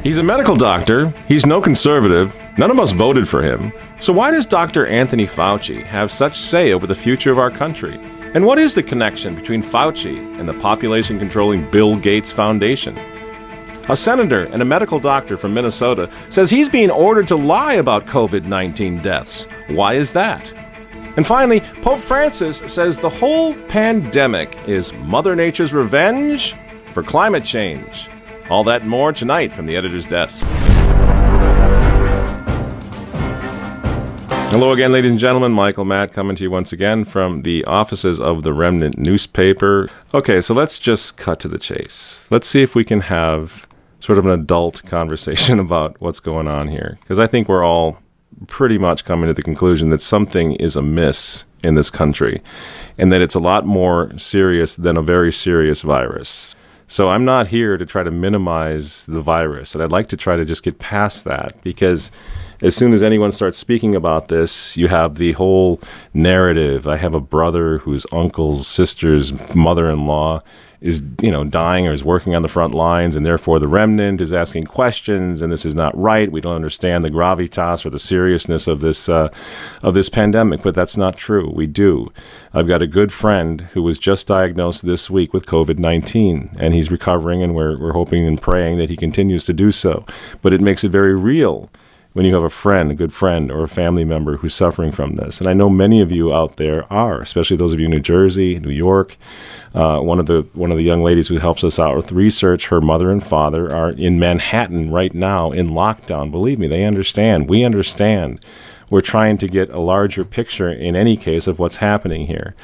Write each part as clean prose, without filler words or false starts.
He's a medical doctor. He's no conservative. None of us voted for him. So why does Dr. Anthony Fauci have such say over the future of our country? And what is the connection between Fauci and the population-controlling Bill Gates Foundation? A senator and a medical doctor from Minnesota says he's being ordered to lie about COVID-19 deaths. Why is that? And finally, Pope Francis says the whole pandemic is Mother Nature's revenge for climate change. All that and more tonight from the editor's desk. Hello again, ladies and gentlemen. Michael Matt coming to you once again from the offices of the Remnant newspaper. Okay, so let's just cut to the chase. Let's see if we can have sort of an adult conversation about what's going on here. Because I think we're all pretty much coming to the conclusion that something is amiss in this country and that it's a lot more serious than a very serious virus. So I'm not here to try to minimize the virus, and I'd like to try to just get past that, because as soon as anyone starts speaking about this, you have the whole narrative. I have a brother whose uncle's sister's mother-in-law is, dying or is working on the front lines, and therefore the remnant is asking questions, and this is not right. We don't understand the gravitas or the seriousness of this pandemic, but that's not true. We do. I've got a good friend who was just diagnosed this week with COVID-19, and he's recovering, and we're hoping and praying that he continues to do so. But it makes it very real when you have a good friend, or a family member who's suffering from this. And I know many of you out there are, especially those of you in New Jersey, New York. One of the young ladies who helps us out with research, her mother and father are in Manhattan right now in lockdown. Believe me, they understand. We understand. We're trying to get a larger picture in any case of what's happening here.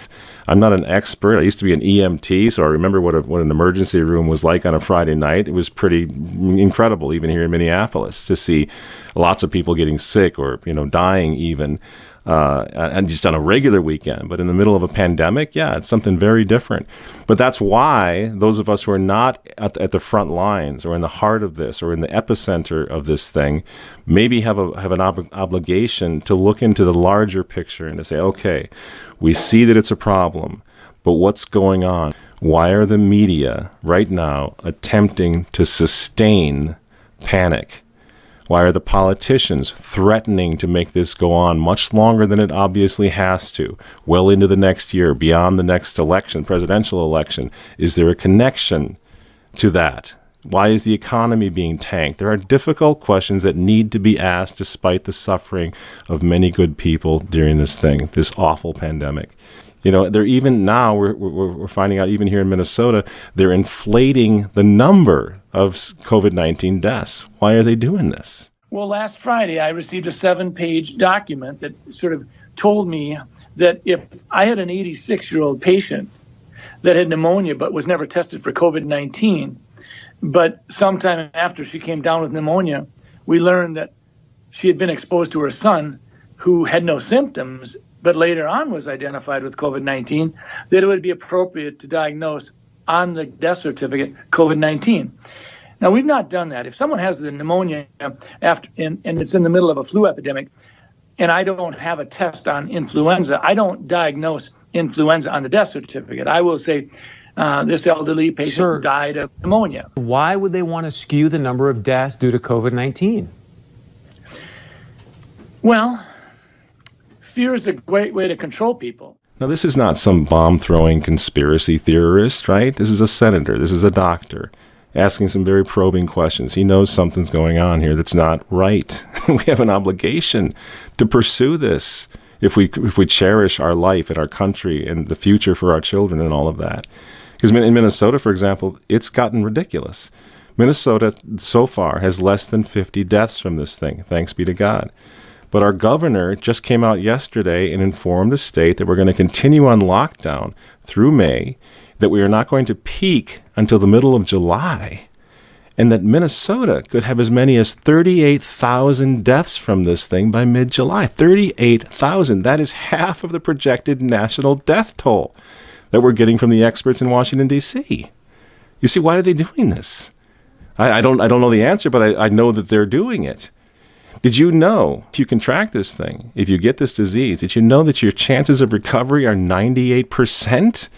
I'm not an expert. I used to be an EMT, so I remember what an emergency room was like on a Friday night. It was pretty incredible, even here in Minneapolis, to see lots of people getting sick or dying even, and just on a regular weekend. But in the middle of a pandemic, yeah, it's something very different. But that's why those of us who are not at the front lines or in the heart of this or in the epicenter of this thing maybe have an obligation to look into the larger picture and to say, okay, we see that it's a problem, but what's going on? Why are the media right now attempting to sustain panic? Why are the politicians threatening to make this go on much longer than it obviously has to, well into the next year, beyond the next election, presidential election? Is there a connection to that? Why is the economy being tanked? There are difficult questions that need to be asked despite the suffering of many good people during this awful pandemic. They're even now, we're finding out even here in Minnesota, they're inflating the number of COVID-19 deaths. Why are they doing this? Well, last Friday, I received a 7-page document that sort of told me that if I had an 86-year-old patient that had pneumonia but was never tested for COVID-19, but sometime after she came down with pneumonia, we learned that she had been exposed to her son who had no symptoms, but later on was identified with COVID-19, that it would be appropriate to diagnose on the death certificate COVID-19. Now, we've not done that. If someone has the pneumonia and it's in the middle of a flu epidemic, and I don't have a test on influenza, I don't diagnose influenza on the death certificate. I will say this elderly patient died of pneumonia. Why would they want to skew the number of deaths due to COVID-19? Well, fear is a great way to control people. Now, this is not some bomb-throwing conspiracy theorist, right? This is a senator. This is a doctor asking some very probing questions. He knows something's going on here that's not right. We have an obligation to pursue this if we cherish our life and our country and the future for our children and all of that. Because in Minnesota, for example, it's gotten ridiculous. Minnesota so far has less than 50 deaths from this thing, thanks be to God. But our governor just came out yesterday and informed the state that we're going to continue on lockdown through May, that we are not going to peak until the middle of July, and that Minnesota could have as many as 38,000 deaths from this thing by mid-July. 38,000. That is half of the projected national death toll that we're getting from the experts in Washington, D.C. You see, why are they doing this? I don't know the answer, but I know that they're doing it. Did you know, if you contract this thing, if you get this disease, did you know that your chances of recovery are 98%?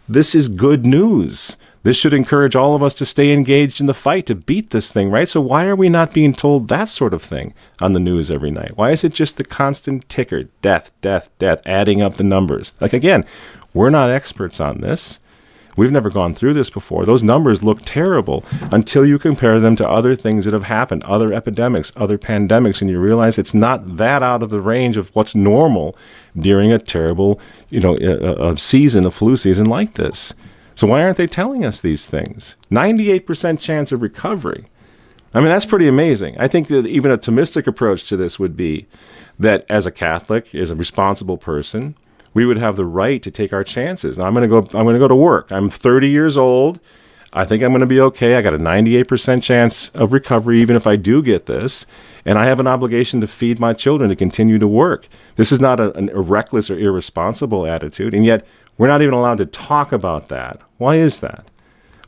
This is good news. This should encourage all of us to stay engaged in the fight to beat this thing, right? So why are we not being told that sort of thing on the news every night? Why is it just the constant ticker, death, death, death, adding up the numbers? Like, again, we're not experts on this. We've never gone through this before. Those numbers look terrible until you compare them to other things that have happened, other epidemics, other pandemics, and you realize it's not that out of the range of what's normal during a terrible, a season, a flu season like this. So why aren't they telling us these things? 98% chance of recovery. I mean, that's pretty amazing. I think that even a Thomistic approach to this would be that as a Catholic, as a responsible person, we would have the right to take our chances. Now, I'm going to go to work. I'm 30 years old. I think I'm going to be okay. I got a 98% chance of recovery, even if I do get this. And I have an obligation to feed my children to continue to work. This is not a reckless or irresponsible attitude. And yet, we're not even allowed to talk about that. Why is that?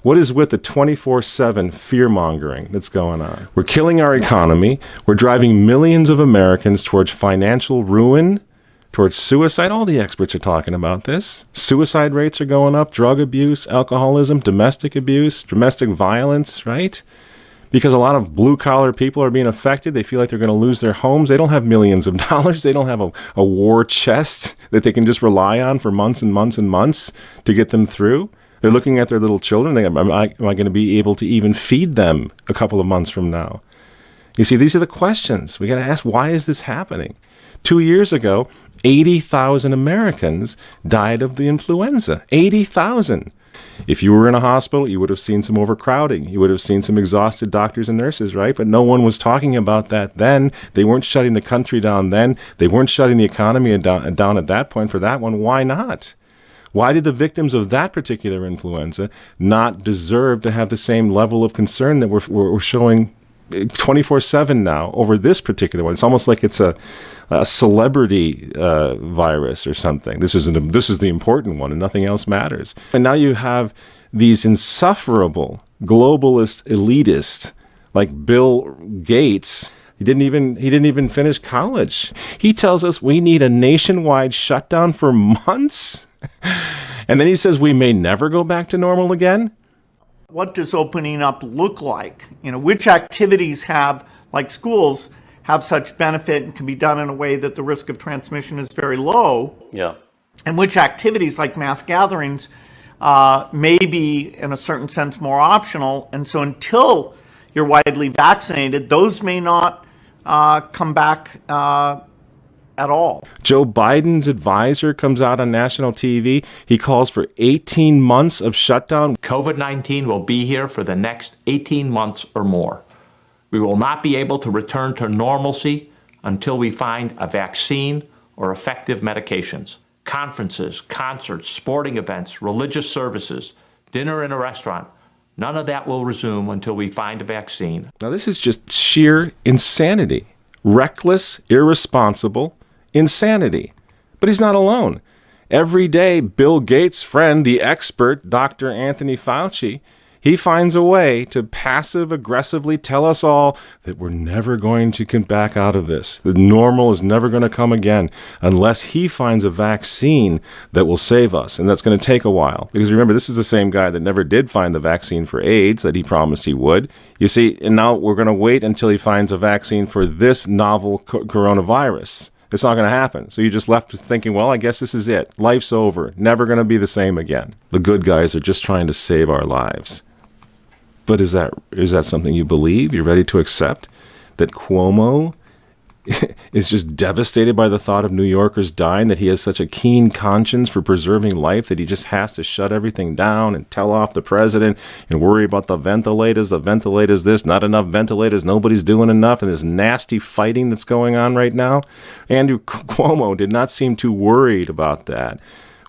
What is with the 24/7 fear-mongering that's going on? We're killing our economy. We're driving millions of Americans towards financial ruin, towards suicide. All the experts are talking about this. Suicide rates are going up, drug abuse, alcoholism, domestic abuse, domestic violence, right? Because a lot of blue-collar people are being affected. They feel like they're going to lose their homes. They don't have millions of dollars. They don't have a war chest that they can just rely on for months and months and months to get them through. They're looking at their little children. Am I going to be able to even feed them a couple of months from now? You see, these are the questions. We got to ask, why is this happening? 2 years ago, 80,000 Americans died of the influenza. 80,000. If you were in a hospital, you would have seen some overcrowding. You would have seen some exhausted doctors and nurses, right? But no one was talking about that then. They weren't shutting the country down then. They weren't shutting the economy down at that point for that one. Why not? Why did the victims of that particular influenza not deserve to have the same level of concern that we're showing 24/7 now over this particular one? It's almost like it's a celebrity virus or something. This is the important one, and nothing else matters. And now you have these insufferable globalist elitists like Bill Gates. He didn't even finish college. He tells us we need a nationwide shutdown for months, and then he says we may never go back to normal again. What does opening up look like? Which activities like schools, have such benefit and can be done in a way that the risk of transmission is very low? Yeah. And which activities, like mass gatherings, may be, in a certain sense, more optional. And so until you're widely vaccinated, those may not come back at all. Joe Biden's advisor comes out on national TV. He calls for 18 months of shutdown. COVID-19 will be here for the next 18 months or more. We will not be able to return to normalcy until we find a vaccine or effective medications. Conferences, concerts, sporting events, religious services, dinner in a restaurant, none of that will resume until we find a vaccine. Now, this is just sheer insanity. Reckless, irresponsible insanity. But he's not alone. Every day, Bill Gates' friend, the expert, Dr. Anthony Fauci, he finds a way to passive-aggressively tell us all that we're never going to get back out of this. The normal is never going to come again unless he finds a vaccine that will save us. And that's going to take a while. Because remember, this is the same guy that never did find the vaccine for AIDS that he promised he would. You see, and now we're going to wait until he finds a vaccine for this novel coronavirus. It's not going to happen. So you're just left thinking, well, I guess this is it. Life's over. Never going to be the same again. The good guys are just trying to save our lives. But is that something you believe? You're ready to accept that Cuomo is just devastated by the thought of New Yorkers dying, that he has such a keen conscience for preserving life that he just has to shut everything down and tell off the president and worry about the ventilators this, not enough ventilators, nobody's doing enough, and this nasty fighting that's going on right now? Andrew Cuomo did not seem too worried about that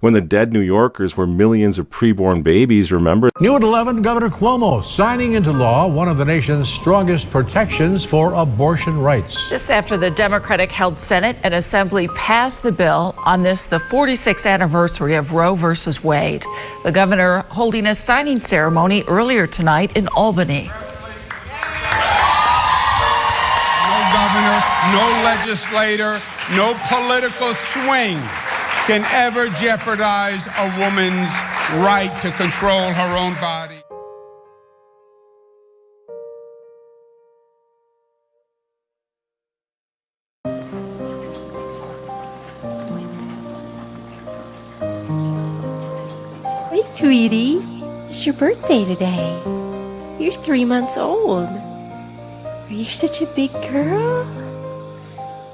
when the dead New Yorkers were millions of preborn babies, remember? New at 11, Governor Cuomo signing into law one of the nation's strongest protections for abortion rights. Just after the Democratic-held Senate and Assembly passed the bill on the 46th anniversary of Roe versus Wade. The governor holding a signing ceremony earlier tonight in Albany. No governor, no legislator, no political swing can ever jeopardize a woman's right to control her own body. Hey, sweetie. It's your birthday today. You're 3 months old. Are you such a big girl?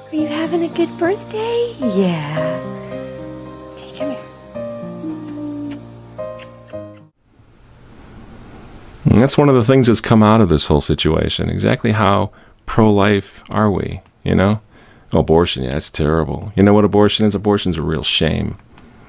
Are you having a good birthday? Yeah. Okay, come here. And that's one of the things that's come out of this whole situation. Exactly how pro-life are we, you know? Oh, abortion, yeah, it's terrible. You know what abortion is? Abortion's a real shame.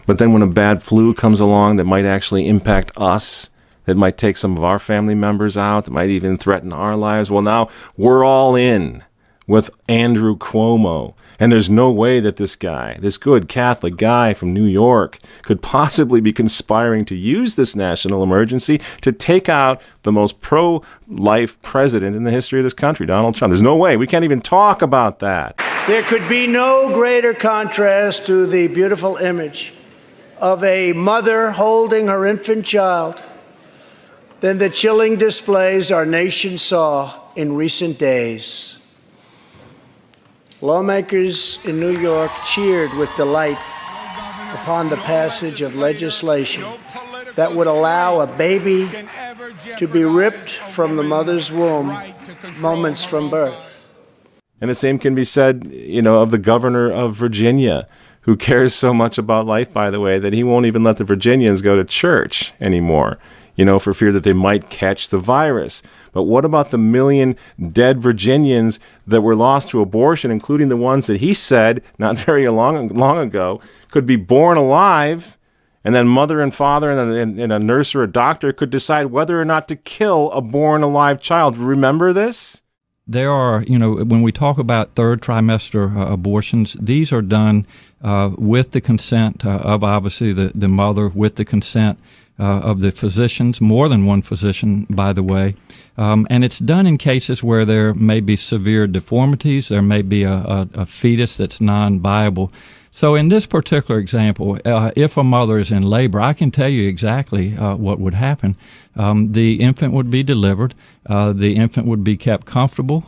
But then when a bad flu comes along that might actually impact us, that might take some of our family members out, that might even threaten our lives, well, now we're all in with Andrew Cuomo. And there's no way that this guy, this good Catholic guy from New York, could possibly be conspiring to use this national emergency to take out the most pro-life president in the history of this country, Donald Trump. There's no way. We can't even talk about that. There could be no greater contrast to the beautiful image of a mother holding her infant child than the chilling displays our nation saw in recent days. Lawmakers in New York cheered with delight upon the passage of legislation that would allow a baby to be ripped from the mother's womb moments from birth. And the same can be said, you know, of the governor of Virginia, who cares so much about life, by the way, that he won't even let the Virginians go to church anymore, you know, for fear that they might catch the virus. But what about the million dead Virginians that were lost to abortion, including the ones that he said not very long ago could be born alive, and then mother and father and a nurse or a doctor could decide whether or not to kill a born alive child? Remember this? There are, you know, when we talk about third trimester abortions, these are done with the consent of obviously the mother, with the consent of the physicians, more than one physician, by the way. And it's done in cases where there may be severe deformities, there may be a fetus that's non-viable. So in this particular example, if a mother is in labor, I can tell you exactly what would happen. The infant would be delivered. The infant would be kept comfortable.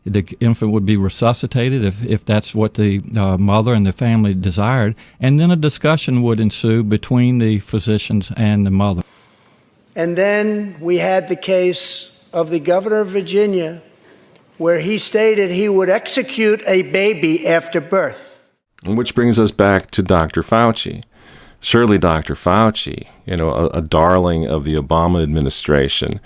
The infant would be resuscitated if that's what the mother and the family desired. And then a discussion would ensue between the physicians and the mother. And then we had the case of the governor of Virginia, where he stated he would execute a baby after birth. Which brings us back to Dr. Fauci. Surely Dr. Fauci, you know, a darling of the Obama administration,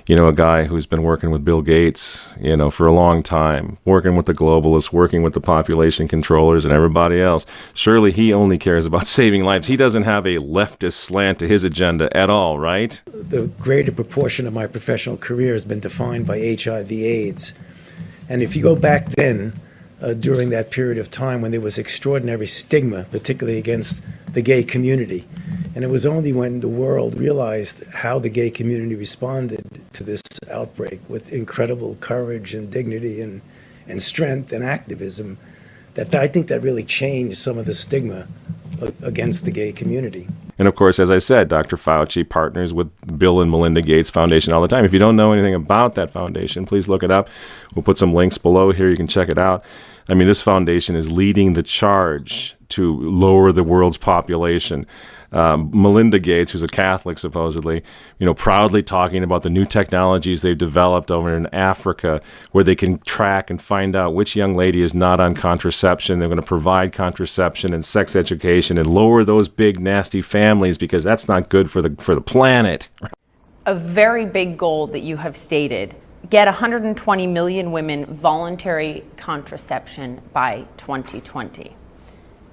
you know, a guy who's been working with Bill Gates, you know, for a long time, working with the globalists, working with the population controllers and everybody else. Surely he only cares about saving lives. He doesn't have a leftist slant to his agenda at all, right? The greater proportion of my professional career has been defined by HIV/AIDS. And if you go back then, during that period of time when there was extraordinary stigma, particularly against the gay community. And it was only when the world realized how the gay community responded to this outbreak with incredible courage and dignity and strength and activism that I think that really changed some of the stigma against the gay community. And of course, as I said, Dr. Fauci partners with Bill and Melinda Gates Foundation all the time. If you don't know anything about that foundation, please look it up. We'll put some links below here. You can check it out. I mean, this foundation is leading the charge to lower the world's population. Melinda Gates, who's a Catholic supposedly, you know, proudly talking about the new technologies they've developed over in Africa, where they can track and find out which young lady is not on contraception. They're going to provide contraception and sex education and lower those big nasty families, because that's not good for the planet. A very big goal that you have stated: get 120 million women voluntary contraception by 2020.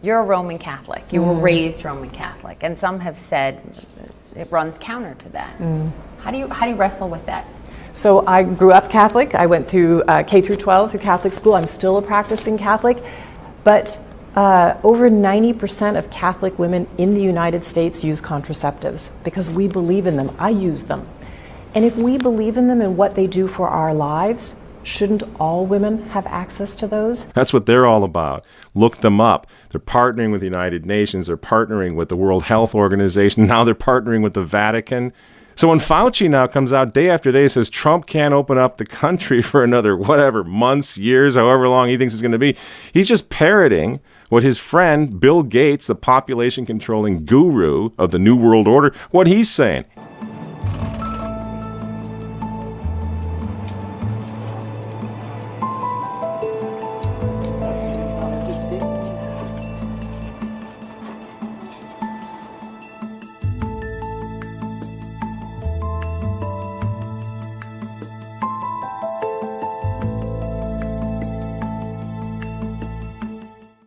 You're a Roman Catholic. You were raised Roman Catholic, and some have said it runs counter to that. How do you wrestle with that? So I grew up Catholic. I went through K through 12 through Catholic school. I'm still a practicing Catholic, but over 90% of Catholic women in the United States use contraceptives because we believe in them. I use them. And if we believe in them and what they do for our lives, Shouldn't all women have access to those? That's what they're all about. Look them up. They're partnering with the United Nations. They're partnering with the World Health Organization. Now they're partnering with the Vatican. So when Fauci now comes out day after day, says Trump can't open up the country for another, whatever, months, years, however long he thinks it's going to be, he's just parroting what his friend Bill Gates, the population controlling guru of the New World Order, what he's saying.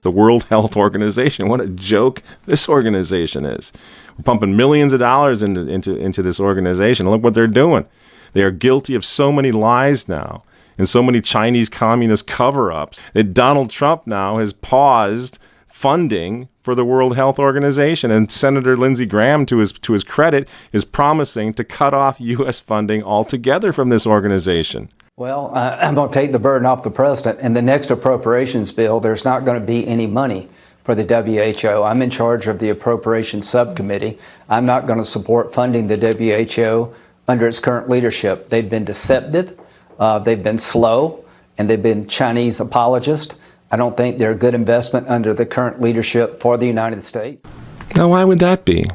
The World Health Organization. What a joke this organization is. We're pumping millions of dollars into this organization. Look what they're doing. They are guilty of so many lies now and so many Chinese communist cover-ups that Donald Trump now has paused funding for the World Health Organization. And Senator Lindsey Graham, to his credit, is promising to cut off U.S. funding altogether from this organization. Well, I'm going to take the burden off the president. In the next appropriations bill, there's not going to be any money for the WHO. I'm in charge of the appropriations subcommittee. I'm not going to support funding the WHO under its current leadership. They've been deceptive, they've been slow, and they've been Chinese apologists. I don't think they're a good investment under the current leadership for the United States. Now, why would that be?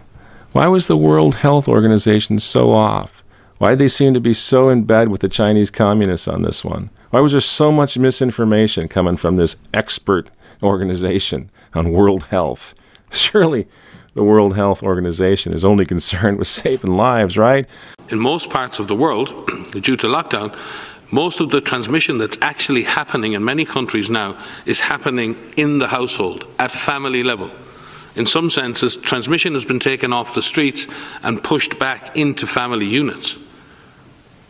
Why was the World Health Organization so off? Why did they seem to be so in bed with the Chinese communists on this one? Why was there so much misinformation coming from this expert organization on world health? Surely the World Health Organization is only concerned with saving lives, right? In most parts of the world, due to lockdown, most of the transmission that's actually happening in many countries now is happening in the household, at family level. In some senses, transmission has been taken off the streets and pushed back into family units.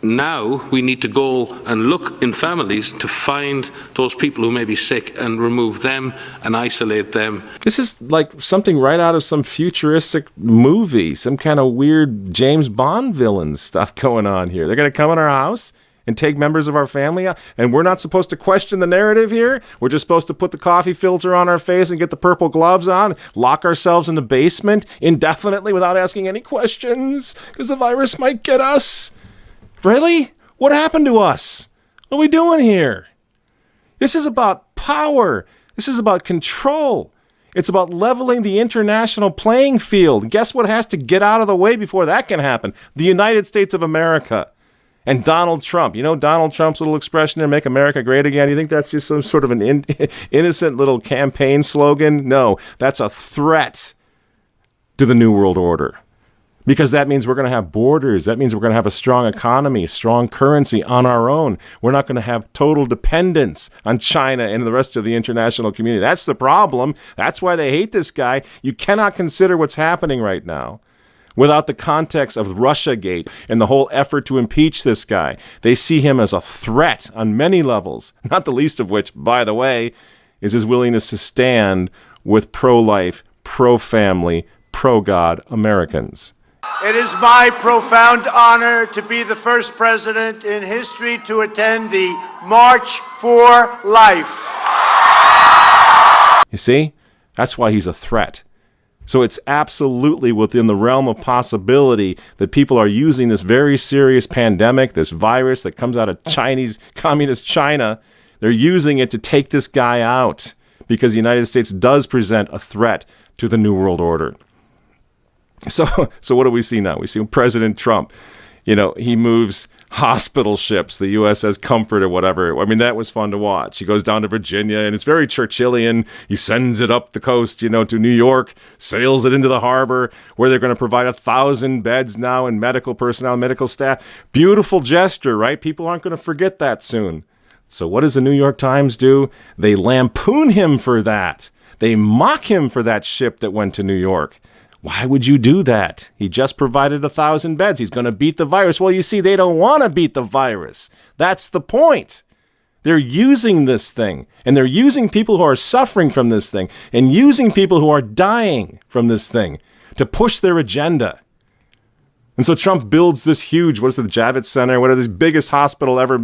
Now we need to go and look in families to find those people who may be sick and remove them and isolate them. This is like something right out of some futuristic movie, some kind of weird James Bond villain stuff going on here. They're going to come in our house and take members of our family out, and we're not supposed to question the narrative here? We're just supposed to put the coffee filter on our face and get the purple gloves on, lock ourselves in the basement indefinitely without asking any questions because the virus might get us? Really? What happened to us? What are we doing here? This is about power. This is about control. It's about leveling the international playing field. Guess what has to get out of the way before that can happen? The United States of America. And Donald Trump. You know Donald Trump's little expression there, make America great again? You think that's just some sort of an innocent little campaign slogan? No, that's a threat to the New World Order. Because that means we're going to have borders. That means we're going to have a strong economy, strong currency on our own. We're not going to have total dependence on China and the rest of the international community. That's the problem. That's why they hate this guy. You cannot consider what's happening right now without the context of Russiagate and the whole effort to impeach this guy. They see him as a threat on many levels, not the least of which, by the way, is his willingness to stand with pro-life, pro-family, pro-God Americans. It is my profound honor to be the first president in history to attend the March for Life. You see? That's why he's a threat. So it's absolutely within the realm of possibility that people are using this very serious pandemic, this virus that comes out of Chinese, communist China, they're using it to take this guy out because the United States does present a threat to the New World Order. So what do we see now? We see President Trump, he moves hospital ships, the USS Comfort or whatever. I mean, that was fun to watch. He goes down to Virginia, and it's very Churchillian. He sends it up the coast, to New York, sails it into the harbor, where they're going to provide 1,000 beds now and medical personnel, medical staff. Beautiful gesture, right? People aren't going to forget that soon. So what does the New York Times do? They lampoon him for that. They mock him for that ship that went to New York. Why would you do that? He just provided 1,000 beds. He's going to beat the virus. Well, you see, they don't want to beat the virus. That's the point. They're using this thing, and they're using people who are suffering from this thing, and using people who are dying from this thing to push their agenda. And so Trump builds this huge, what's the Javits Center, whatever, this biggest hospital ever,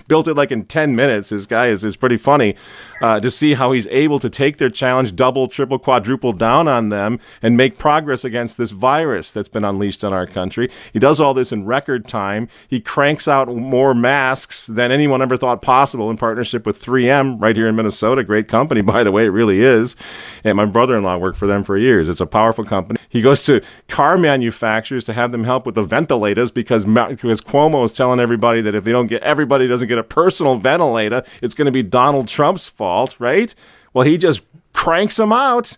built it like in 10 minutes. This guy is pretty funny to see how he's able to take their challenge, double, triple, quadruple down on them and make progress against this virus that's been unleashed on our country. He does all this in record time. He cranks out more masks than anyone ever thought possible in partnership with 3M right here in Minnesota. Great company, by the way, it really is. And my brother-in-law worked for them for years. It's a powerful company. He goes to car manufacturers to have them help with the ventilators because Cuomo is telling everybody that if everybody doesn't get a personal ventilator, it's going to be Donald Trump's fault, right? Well, he just cranks them out,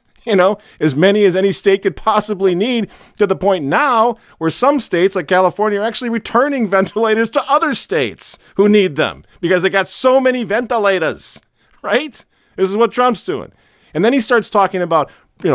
as many as any state could possibly need, to the point now where some states like California are actually returning ventilators to other states who need them because they got so many ventilators, right? This is what Trump's doing. And then he starts talking about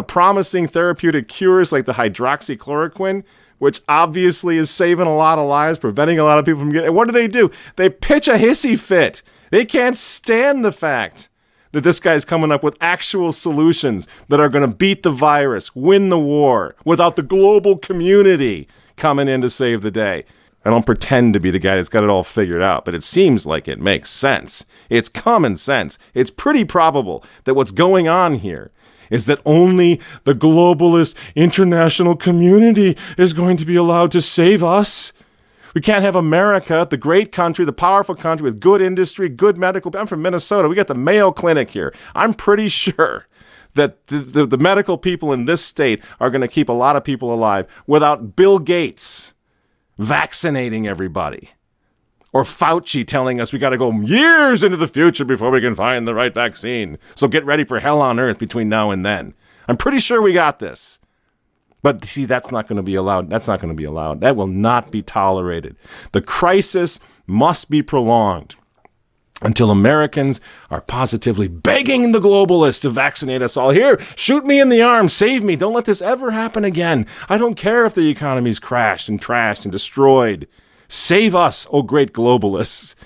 promising therapeutic cures like the hydroxychloroquine, which obviously is saving a lot of lives, preventing a lot of people from getting. And what do? They pitch a hissy fit. They can't stand the fact that this guy's coming up with actual solutions that are going to beat the virus, win the war, without the global community coming in to save the day. I don't pretend to be the guy that's got it all figured out, but it seems like it makes sense. It's common sense. It's pretty probable that what's going on here is that only the globalist international community is going to be allowed to save us. We can't have America, the great country, the powerful country with good industry, good medical. I'm from Minnesota. We got the Mayo Clinic here. I'm pretty sure that the medical people in this state are going to keep a lot of people alive without Bill Gates vaccinating everybody. Or Fauci telling us we got to go years into the future before we can find the right vaccine. So get ready for hell on earth between now and then. I'm pretty sure we got this. But see, that's not going to be allowed. That's not going to be allowed. That will not be tolerated. The crisis must be prolonged until Americans are positively begging the globalists to vaccinate us all. Here, shoot me in the arm, save me. Don't let this ever happen again. I don't care if the economy's crashed and trashed and destroyed. Save us, oh great globalists.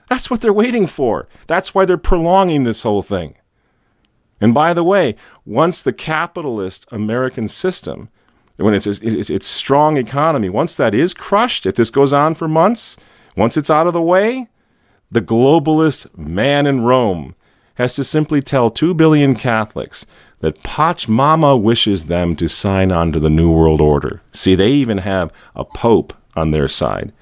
That's what they're waiting for. That's why they're prolonging this whole thing. And by the way, once the capitalist American system, when it's strong economy, once that is crushed, if this goes on for months, once it's out of the way, the globalist man in Rome has to simply tell 2 billion Catholics that Pachamama wishes them to sign on to the New World Order. See, they even have a pope on their side.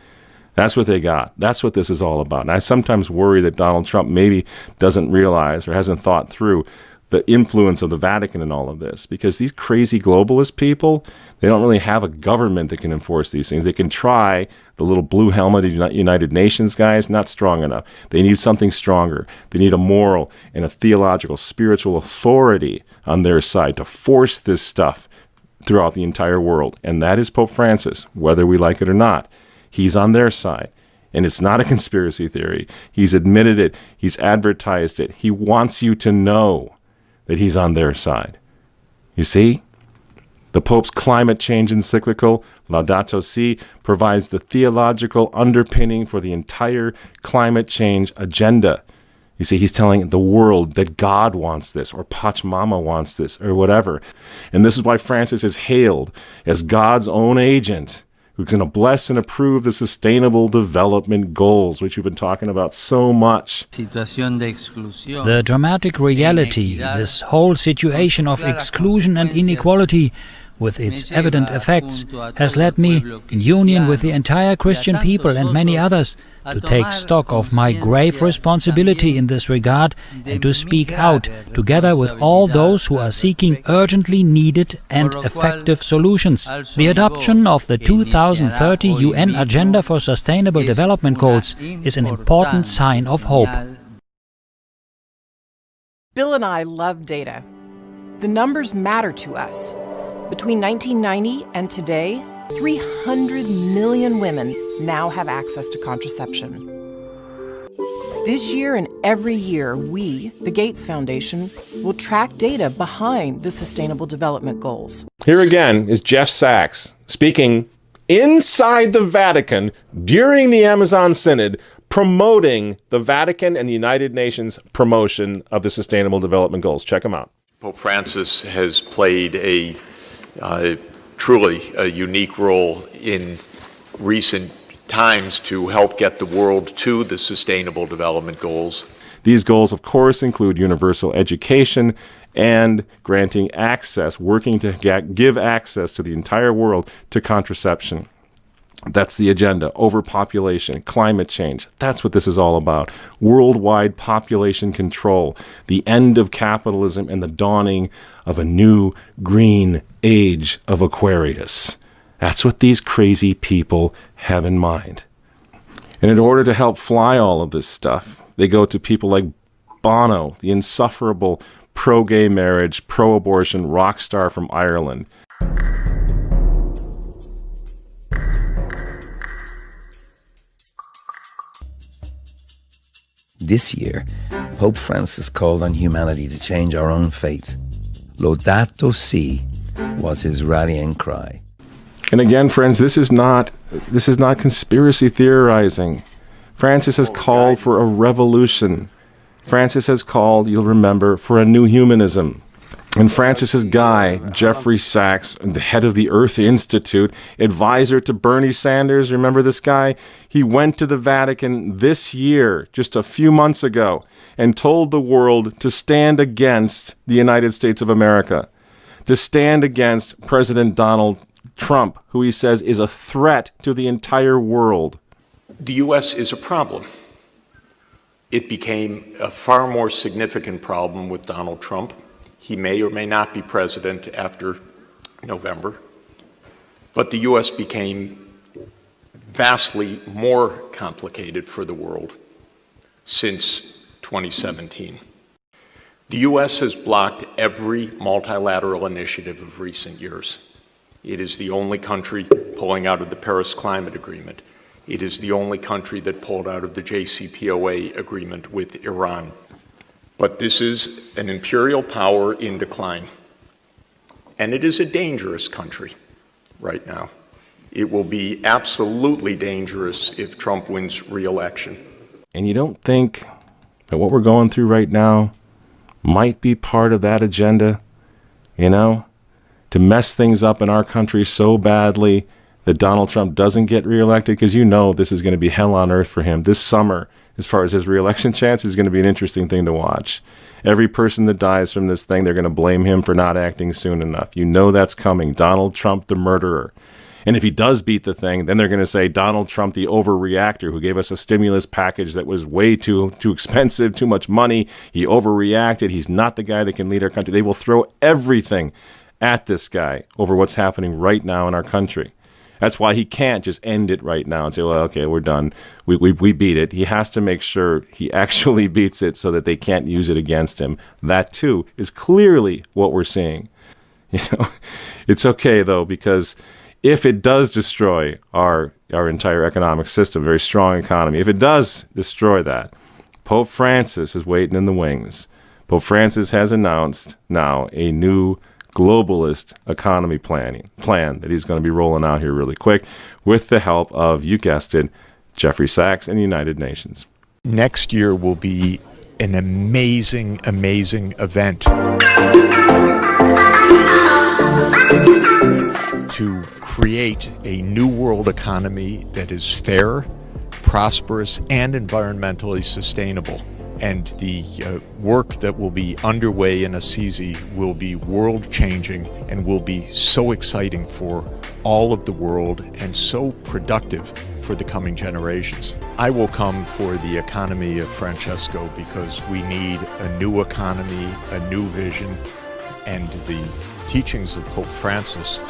That's what they got. That's what this is all about. And I sometimes worry that Donald Trump maybe doesn't realize or hasn't thought through the influence of the Vatican in all of this, because these crazy globalist people, they don't really have a government that can enforce these things. They can try. The little blue helmeted United Nations guys, not strong enough. They need something stronger. They need a moral and a theological, spiritual authority on their side to force this stuff throughout the entire world. And that is Pope Francis, whether we like it or not. He's on their side. And it's not a conspiracy theory. He's admitted it. He's advertised it. He wants you to know that he's on their side. You see? The Pope's climate change encyclical, Laudato Si, provides the theological underpinning for the entire climate change agenda. You see, he's telling the world that God wants this, or Pachamama wants this, or whatever. And this is why Francis is hailed as God's own agent, who's going to bless and approve the Sustainable Development Goals, which we've been talking about so much. The dramatic reality, this whole situation of exclusion and inequality, with its evident effects, has led me, in union with the entire Christian people and many others, to take stock of my grave responsibility in this regard and to speak out, together with all those who are seeking urgently needed and effective solutions. The adoption of the 2030 UN Agenda for Sustainable Development Goals is an important sign of hope. Bill and I love data. The numbers matter to us. Between 1990 and today, 300 million women now have access to contraception. This year and every year, we, the Gates Foundation, will track data behind the Sustainable Development Goals. Here again is Jeff Sachs speaking inside the Vatican during the Amazon Synod, promoting the Vatican and the United Nations promotion of the Sustainable Development Goals. Check them out. Pope Francis has played a truly a unique role in recent times to help get the world to the Sustainable Development Goals. These goals, of course, include universal education and granting access, working to give access to the entire world to contraception. That's the agenda. Overpopulation, climate change. That's what this is all about. Worldwide population control, the end of capitalism, and the dawning of a new green age of Aquarius. That's what these crazy people have in mind. And in order to help fly all of this stuff, they go to people like Bono, the insufferable pro-gay marriage, pro-abortion rock star from Ireland. This year, Pope Francis called on humanity to change our own fate. Laudato Si was his rallying cry. And again, friends, this is not conspiracy theorizing. Francis has called for a revolution. Francis has called, you'll remember, for a new humanism. And Francis's guy, Jeffrey Sachs, the head of the Earth Institute, advisor to Bernie Sanders, remember this guy? He went to the Vatican this year, just a few months ago, and told the world to stand against the United States of America, to stand against President Donald Trump, who he says is a threat to the entire world. The U.S. is a problem. It became a far more significant problem with Donald Trump. He may or may not be president after November, but the U.S. became vastly more complicated for the world since 2017. The U.S. has blocked every multilateral initiative of recent years. It is the only country pulling out of the Paris Climate Agreement. It is the only country that pulled out of the JCPOA agreement with Iran. But this is an imperial power in decline. And it is a dangerous country right now. It will be absolutely dangerous if Trump wins re-election. And you don't think that what we're going through right now might be part of that agenda, you know, to mess things up in our country so badly that Donald Trump doesn't get reelected? Because you know this is going to be hell on earth for him this summer. As far as his reelection chance, is going to be an interesting thing to watch. Every person that dies from this thing, they're going to blame him for not acting soon enough. You know that's coming. Donald Trump, the murderer. And if he does beat the thing, then they're going to say Donald Trump, the overreactor, who gave us a stimulus package that was way too expensive, too much money. He overreacted. He's not the guy that can lead our country. They will throw everything at this guy over what's happening right now in our country. That's why he can't just end it right now and say, well, okay, we're done. We beat it. He has to make sure he actually beats it so that they can't use it against him. That, too, is clearly what we're seeing. You know, it's okay, though, because if it does destroy our entire economic system, very strong economy, if it does destroy that, Pope Francis is waiting in the wings. Pope Francis has announced now a new globalist economy plan that he's going to be rolling out here really quick with the help of, you guessed it, Jeffrey Sachs and the United Nations. Next year will be an amazing, amazing event to create a new world economy that is fair, prosperous, and environmentally sustainable. And the work that will be underway in Assisi will be world-changing and will be so exciting for all of the world and so productive for the coming generations. I will come for the economy of Francesco because we need a new economy, a new vision, and the teachings of Pope Francis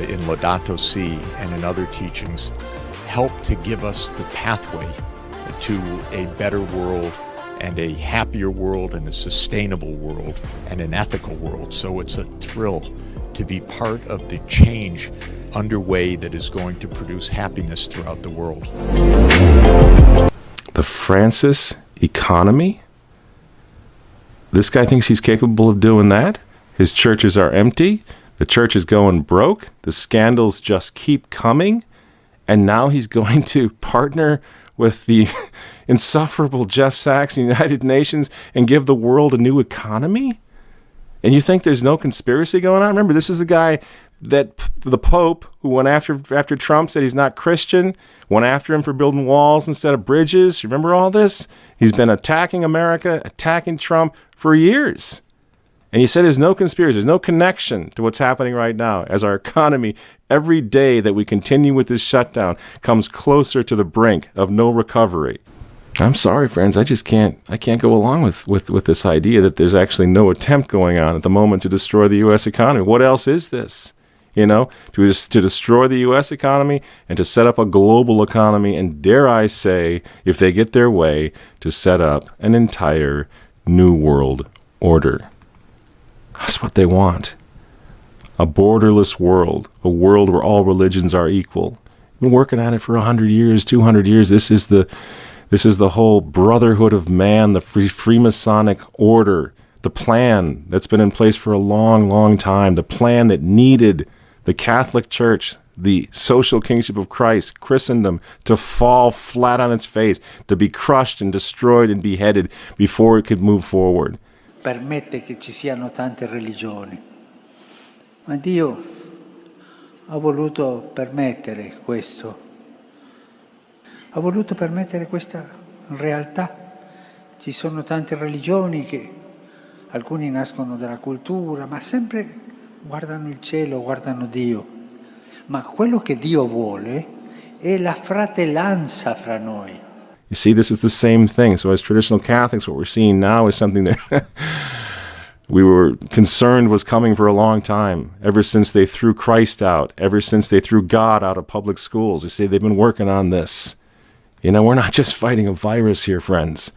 in Laudato Si and in other teachings help to give us the pathway to a better world and a happier world and a sustainable world and an ethical world. So it's a thrill to be part of the change underway that is going to produce happiness throughout the world. The Francis economy? This guy thinks he's capable of doing that? His churches are empty. The church is going broke. The scandals just keep coming. And now he's going to partner with the insufferable Jeff Sachs and the United Nations and give the world a new economy? And you think there's no conspiracy going on? Remember, this is the guy that the Pope, who went after Trump, said he's not Christian, went after him for building walls instead of bridges. Remember all this? He's been attacking America, attacking Trump for years. And he said there's no conspiracy, there's no connection to what's happening right now as our economy, every day that we continue with this shutdown, comes closer to the brink of no recovery. I'm sorry, friends. I can't go along with this idea that there's actually no attempt going on at the moment to destroy the U.S. economy. What else is this? To destroy the U.S. economy and to set up a global economy, and dare I say, if they get their way, to set up an entire new world order. That's what they want. A borderless world, a world where all religions are equal. We've been working on it for 100 years, 200 years. This is the whole brotherhood of man, the Freemasonic order, the plan that's been in place for a long, long time, the plan that needed the Catholic Church, the social kingship of Christ, Christendom, to fall flat on its face, to be crushed and destroyed and beheaded before it could move forward. Permette che ci siano tante religioni, ma Dio ha voluto permettere questo. Ha voluto permettere questa realtà. Ci sono tante religioni che alcuni nascono dalla cultura, ma sempre guardano il cielo, guardano Dio. Ma quello che Dio vuole è la fratellanza fra noi. You see, this is the same thing. So as traditional Catholics, what we're seeing now is something that we were concerned was coming for a long time, ever since they threw Christ out, ever since they threw God out of public schools. You see, they've been working on this. We're not just fighting a virus here, friends.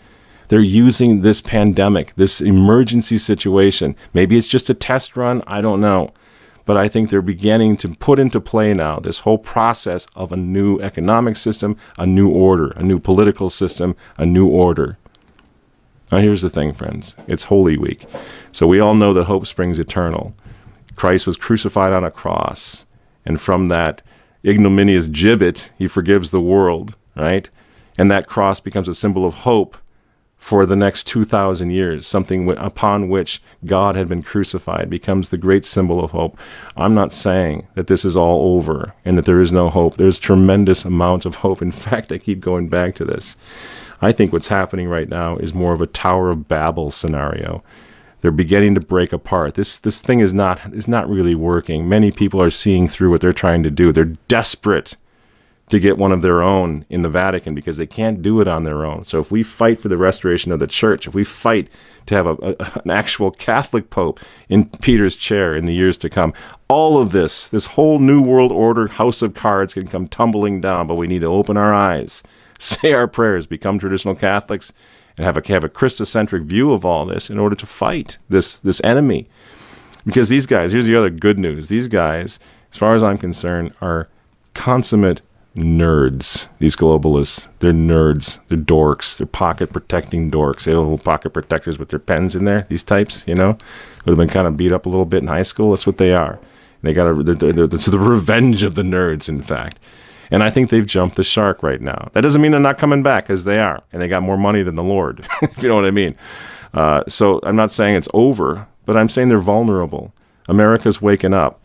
They're using this pandemic, this emergency situation. Maybe it's just a test run. I don't know. But I think they're beginning to put into play now this whole process of a new economic system, a new order, a new political system, a new order. Now, here's the thing, friends. It's Holy Week. So we all know that hope springs eternal. Christ was crucified on a cross. And from that ignominious gibbet, he forgives the world, right? And that cross becomes a symbol of hope for the next 2,000 years, something upon which God had been crucified, becomes the great symbol of hope. I'm not saying that this is all over and that there is no hope. There's tremendous amounts of hope. In fact, I keep going back to this. I think what's happening right now is more of a Tower of Babel scenario. They're beginning to break apart. This thing is not really working. Many people are seeing through what they're trying to do. They're desperate to get one of their own in the Vatican because they can't do it on their own. So if we fight for the restoration of the church, if we fight to have an actual Catholic Pope in Peter's chair in the years to come, all of this whole new world order house of cards can come tumbling down, but we need to open our eyes, say our prayers, become traditional Catholics, and have a Christocentric view of all this in order to fight this enemy. Because these guys, here's the other good news, these guys, as far as I'm concerned, are consummate nerds. These globalists, they're nerds, they're dorks, they're pocket protecting dorks. They have little pocket protectors with their pens in there, these types, would have been kind of beat up a little bit in high school. That's what they are. And it's the revenge of the nerds, in fact. And I think they've jumped the shark right now. That doesn't mean they're not coming back, because they are. And they got more money than the Lord, if you know what I mean. So I'm not saying it's over, but I'm saying they're vulnerable. America's waking up.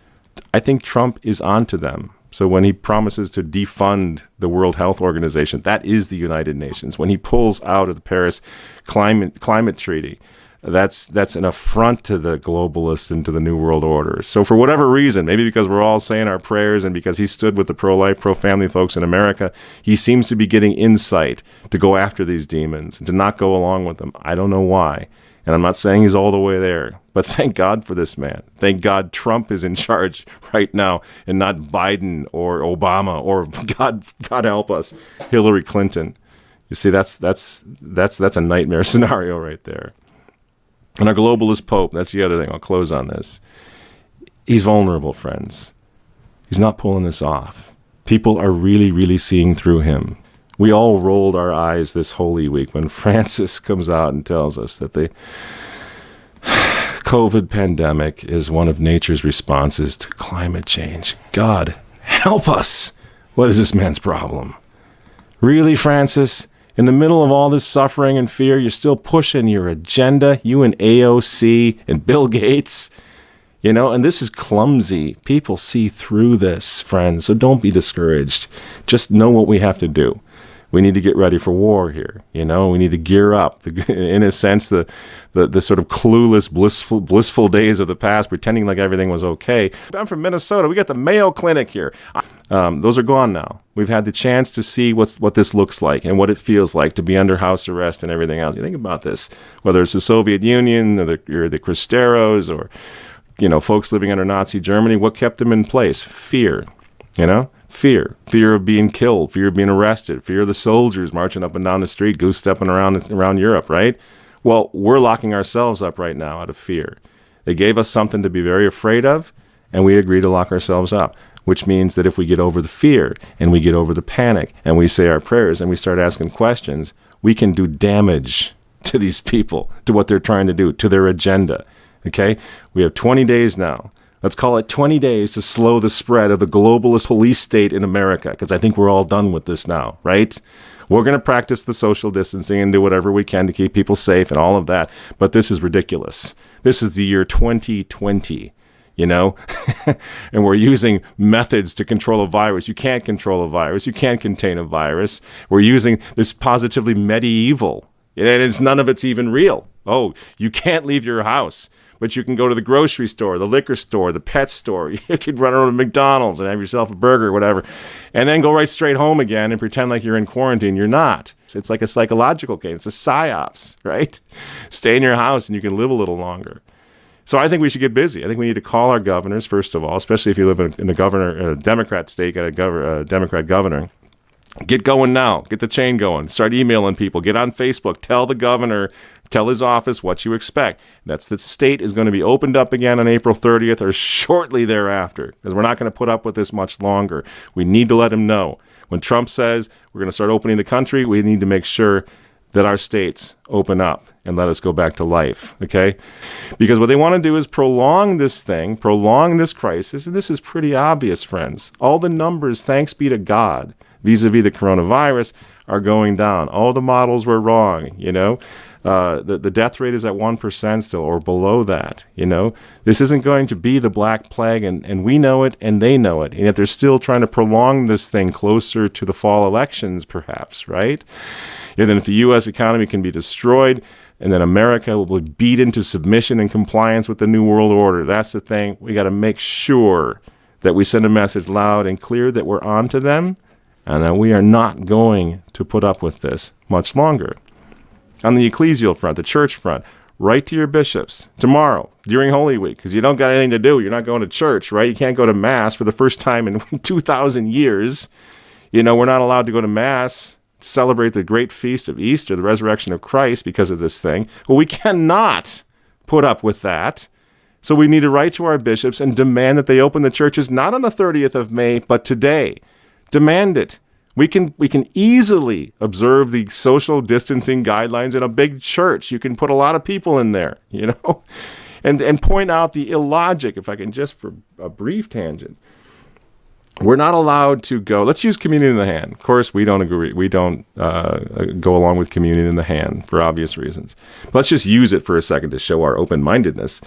I think Trump is onto them. So when he promises to defund the World Health Organization, that is the United Nations. When he pulls out of the Paris climate treaty, that's an affront to the globalists and to the New World Order. So for whatever reason, maybe because we're all saying our prayers and because he stood with the pro-life, pro-family folks in America, he seems to be getting insight to go after these demons and to not go along with them. I don't know why. And I'm not saying he's all the way there, but thank God for this man. Thank God Trump is in charge right now and not Biden or Obama or God help us, Hillary Clinton. You see, that's a nightmare scenario right there. And our globalist Pope, that's the other thing. I'll close on this. He's vulnerable, friends. He's not pulling this off. People are really, really seeing through him. We all rolled our eyes this Holy Week when Francis comes out and tells us that the COVID pandemic is one of nature's responses to climate change. God, help us. What is this man's problem? Really, Francis? In the middle of all this suffering and fear, you're still pushing your agenda, you and AOC and Bill Gates. You know, and this is clumsy. People see through this, friends, so don't be discouraged. Just know what we have to do. We need to get ready for war here. You know, we need to gear up. In a sense, the sort of clueless, blissful days of the past, pretending like everything was okay. I'm from Minnesota. We got the Mayo Clinic here. Those are gone now. We've had the chance to see what this looks like and what it feels like to be under house arrest and everything else. You think about this, whether it's the Soviet Union or the Cristeros or, you know, folks living under Nazi Germany. What kept them in place? Fear, you know? Fear of being killed, fear of being arrested, fear of the soldiers marching up and down the street, goose-stepping around Europe, right? Well, we're locking ourselves up right now out of fear. They gave us something to be very afraid of, and we agree to lock ourselves up, which means that if we get over the fear and we get over the panic and we say our prayers and we start asking questions, we can do damage to these people, to what they're trying to do, to their agenda, okay? We have 20 days now. Let's call it 20 days to slow the spread of the globalist police state in America, because I think we're all done with this now, right? We're going to practice the social distancing and do whatever we can to keep people safe and all of that, but this is ridiculous. This is the year 2020, you know? And we're using methods to control a virus. You can't control a virus. You can't contain a virus. We're using this positively medieval, and none of it's even real. Oh, you can't leave your house, but you can go to the grocery store, the liquor store, the pet store. You could run around to McDonald's and have yourself a burger, whatever, and then go right straight home again and pretend like you're in quarantine. You're not. It's like a psychological game. It's a psyops, right? Stay in your house and you can live a little longer. So I think we should get busy. I think we need to call our governors, first of all, especially if you live in a Democrat state, got a Democrat governor. Get going now. Get the chain going. Start emailing people. Get on Facebook. Tell the governor, tell his office what you expect. That's the state is going to be opened up again on April 30th or shortly thereafter, because we're not going to put up with this much longer. We need to let him know. When Trump says we're going to start opening the country, we need to make sure that our states open up and let us go back to life, okay? Because what they want to do is prolong this thing, prolong this crisis, and this is pretty obvious, friends. All the numbers, thanks be to God, vis-a-vis the coronavirus, are going down. All the models were wrong, you know? The death rate is at 1% still, or below that, you know? This isn't going to be the Black Plague, and we know it, and they know it. And yet they're still trying to prolong this thing closer to the fall elections, perhaps, right? And then if the U.S. economy can be destroyed, and then America will be beat into submission and compliance with the New World Order, that's the thing. We got to make sure that we send a message loud and clear that we're on to them, and that we are not going to put up with this much longer. On the ecclesial front, the church front, write to your bishops tomorrow during Holy Week, because you don't got anything to do. You're not going to church, right? You can't go to Mass for the first time in 2,000 years. You know, we're not allowed to go to Mass to celebrate the great feast of Easter, the resurrection of Christ, because of this thing. Well, we cannot put up with that. So we need to write to our bishops and demand that they open the churches not on the 30th of May, but today. Demand it. We can easily observe the social distancing guidelines in a big church. You can put a lot of people in there, you know, and point out the illogic, if I can just for a brief tangent. We're not allowed to go. Let's use communion in the hand. Of course, we don't agree. We don't go along with communion in the hand for obvious reasons. But let's just use it for a second to show our open-mindedness.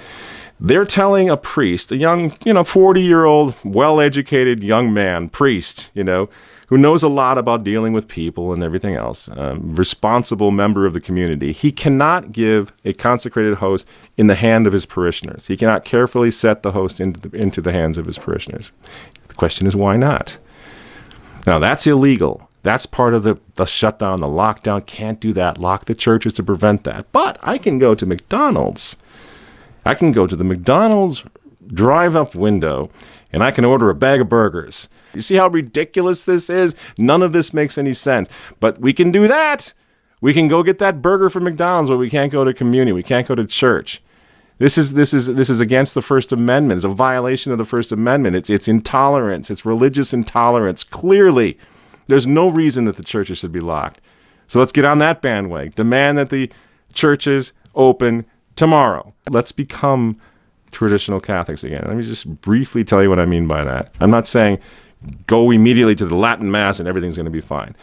They're telling a priest, a young, 40-year-old, well-educated young man, priest, who knows a lot about dealing with people and everything else, responsible member of the community. He cannot give a consecrated host in the hand of his parishioners. He cannot carefully set the host into the hands of his parishioners. The question is, why not? Now, that's illegal. That's part of the shutdown, the lockdown. Can't do that. Lock the churches to prevent that. But I can go to McDonald's. I can go to the McDonald's drive-up window, and I can order a bag of burgers. You see how ridiculous this is? None of this makes any sense. But we can do that. We can go get that burger from McDonald's, but we can't go to communion. We can't go to church. This is against the First Amendment. It's a violation of the First Amendment. It's intolerance. It's religious intolerance. Clearly, there's no reason that the churches should be locked. So let's get on that bandwagon. Demand that the churches open tomorrow. Let's become traditional Catholics again. Let me just briefly tell you what I mean by that. I'm not saying go immediately to the Latin Mass and everything's going to be fine.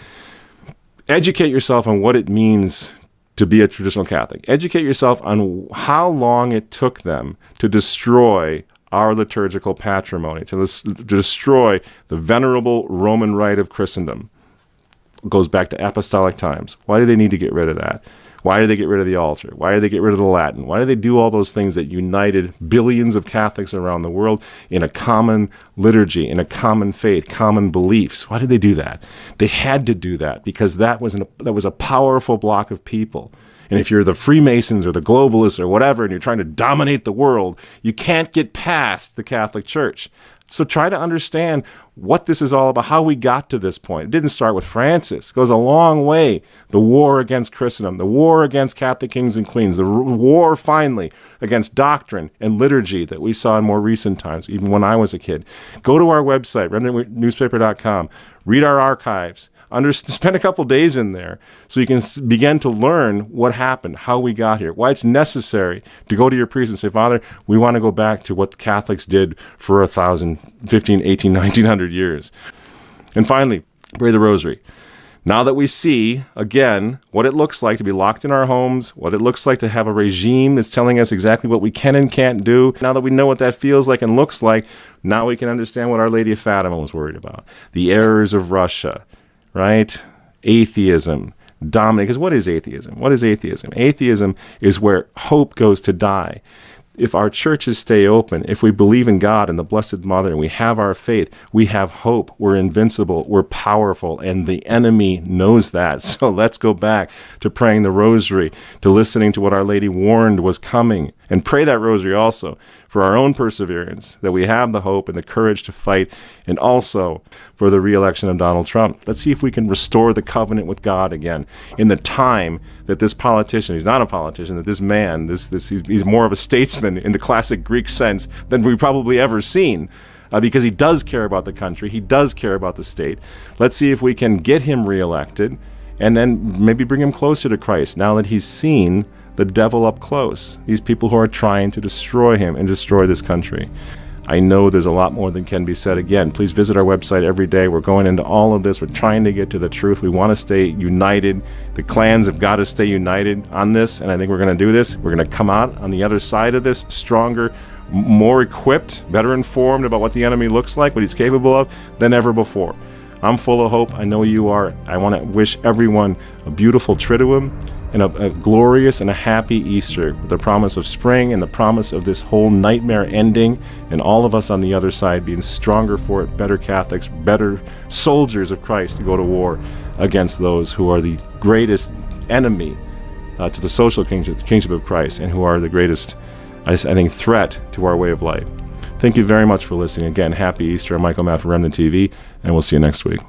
Educate yourself on what it means to be a traditional Catholic. Educate yourself on how long it took them to destroy our liturgical patrimony, to destroy the venerable Roman rite of Christendom. It goes back to apostolic times. Why do they need to get rid of that? Why did they get rid of the altar? Why did they get rid of the Latin? Why did they do all those things that united billions of Catholics around the world in a common liturgy, in a common faith, common beliefs? Why did they do that? They had to do that because that was a powerful block of people. And if you're the Freemasons or the Globalists or whatever, and you're trying to dominate the world, you can't get past the Catholic Church. So try to understand what this is all about, how we got to this point. It didn't start with Francis. It goes a long way. The war against Christendom, the war against Catholic kings and queens, the war finally against doctrine and liturgy that we saw in more recent times, even when I was a kid. Go to our website, remnantnewspaper.com, read our archives, spend a couple days in there so you can begin to learn what happened, how we got here, why it's necessary to go to your priest and say, Father, we want to go back to what Catholics did for 1,000, 15, 18, 1900 years. And finally, pray the rosary. Now that we see, again, what it looks like to be locked in our homes, what it looks like to have a regime that's telling us exactly what we can and can't do, now that we know what that feels like and looks like, now we can understand what Our Lady of Fatima was worried about. The errors of Russia, right? Atheism, dominate. Because what is atheism? What is atheism? Atheism is where hope goes to die. If our churches stay open, if we believe in God and the Blessed Mother, and we have our faith, we have hope. We're invincible. We're powerful. And the enemy knows that. So let's go back to praying the rosary, to listening to what Our Lady warned was coming. And pray that rosary also for our own perseverance, that we have the hope and the courage to fight, and also for the re-election of Donald Trump. Let's see if we can restore the covenant with God again in the time that this politician, he's not a politician, that this man, he's more of a statesman in the classic Greek sense than we've probably ever seen. Because he does care about the country, he does care about the state. Let's see if we can get him reelected and then maybe bring him closer to Christ now that he's seen the devil up close, these people who are trying to destroy him and destroy this country. I know there's a lot more than can be said. Again, please visit our website every day. We're going into all of this. We're trying to get to the truth. We want to stay united. The clans have got to stay united on this, and I think we're going to do this. We're going to come out on the other side of this stronger, more equipped, better informed about what the enemy looks like, what he's capable of, than ever before. I'm full of hope. I know you are. I want to wish everyone a beautiful Triduum and a glorious and a happy Easter with the promise of spring and the promise of this whole nightmare ending, and all of us on the other side being stronger for it, better Catholics, better soldiers of Christ to go to war against those who are the greatest enemy to the social kingship of Christ, and who are the greatest, I think, threat to our way of life. Thank you very much for listening. Again, happy Easter. I'm Michael Matt for Remnant TV, and we'll see you next week.